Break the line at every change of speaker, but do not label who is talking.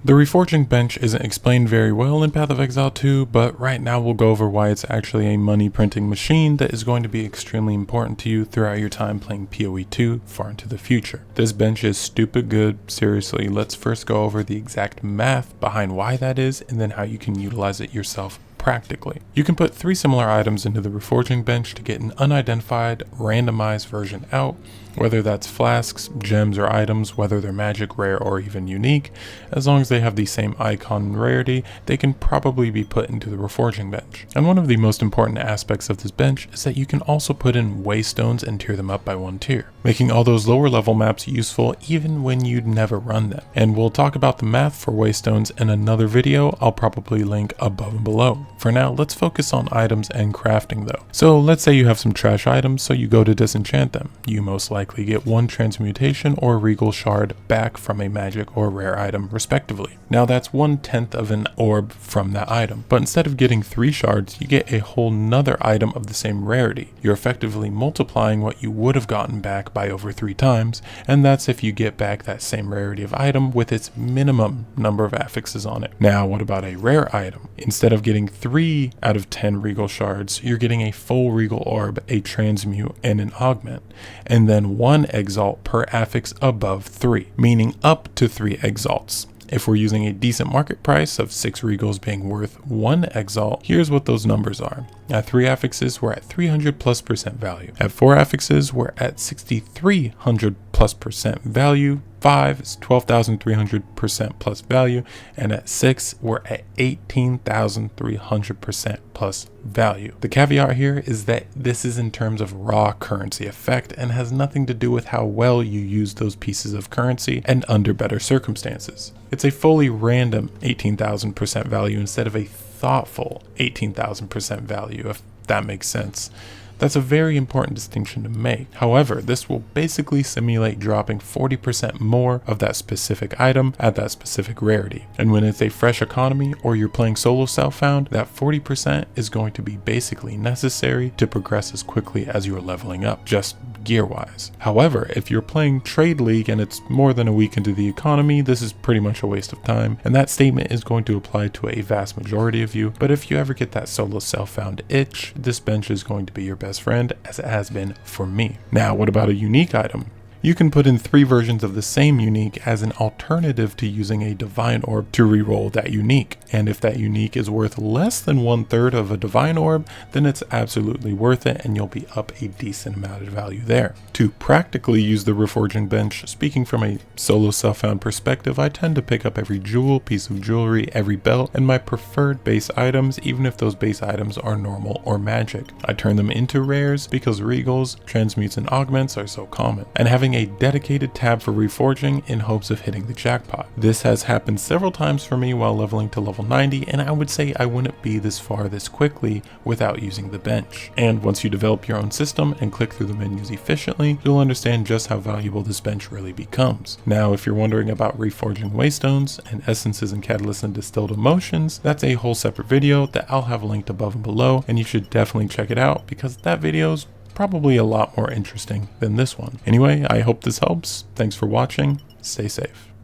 The Reforging bench isn't explained very well in Path of Exile 2, but right now we'll go over why it's actually a money printing machine that is going to be extremely important to you throughout your time playing PoE 2 far into the future. This bench is stupid good, seriously. Let's first go over the exact math behind why that is, and then how you can utilize it yourself practically. You can put 3 similar items into the Reforging bench to get an unidentified, randomized version out, whether that's flasks, gems, or items, whether they're magic, rare, or even unique. As long as they have the same icon and rarity, they can probably be put into the Reforging bench. And one of the most important aspects of this bench is that you can also put in waystones and tier them up by 1 tier, making all those lower level maps useful even when you'd never run them. And we'll talk about the math for waystones in another video I'll probably link above and below. For now, let's focus on items and crafting though. So let's say you have some trash items, so you go to disenchant them. You most likely get 1 transmutation or regal shard back from a magic or rare item respectively. Now that's 1/10 of an orb from that item, but instead of getting 3 shards, you get a whole nother item of the same rarity. You're effectively multiplying what you would have gotten back by over 3 times, and that's if you get back that same rarity of item with its minimum number of affixes on it. Now what about a rare item? Instead of getting 3 out of 10 regal shards, you're getting a full regal orb, a transmute, and an augment, and then 1 exalt per affix above 3, meaning up to 3 exalts. If we're using a decent market price of 6 regals being worth 1 exalt, here's what those numbers are. At 3 affixes, we're at 300+% value. At 4 affixes, we're at 6,300+% value. 5 is 12,300% plus value, and at 6 we're at 18,300% plus value. The caveat here is that this is in terms of raw currency effect and has nothing to do with how well you use those pieces of currency and under better circumstances. It's a fully random 18,000% value instead of a thoughtful 18,000% value, if that makes sense. That's a very important distinction to make. However, this will basically simulate dropping 40% more of that specific item at that specific rarity. And when it's a fresh economy or you're playing solo self-found, that 40% is going to be basically necessary to progress as quickly as you're leveling up, just gear-wise. However, if you're playing Trade League and it's more than a week into the economy, this is pretty much a waste of time, and that statement is going to apply to a vast majority of you. But if you ever get that solo self-found itch, this bench is going to be your best friend, as it has been for me. Now, what about a unique item? You can put in 3 versions of the same unique as an alternative to using a divine orb to reroll that unique. And if that unique is worth less than 1/3 of a divine orb, then it's absolutely worth it and you'll be up a decent amount of value there. To practically use the Reforging bench, speaking from a solo self-found perspective, I tend to pick up every jewel, piece of jewelry, every belt, and my preferred base items, even if those base items are normal or magic. I turn them into rares because regals, transmutes, and augments are so common, and having a dedicated tab for Reforging in hopes of hitting the jackpot. This has happened several times for me while leveling to level 90, and I would say I wouldn't be this far this quickly without using the bench. And once you develop your own system and click through the menus efficiently, you'll understand just how valuable this bench really becomes. Now, if you're wondering about Reforging waystones and essences and catalysts and distilled emotions, that's a whole separate video that I'll have linked above and below, and you should definitely check it out because that video's probably a lot more interesting than this one. Anyway, I hope this helps. Thanks for watching. Stay safe.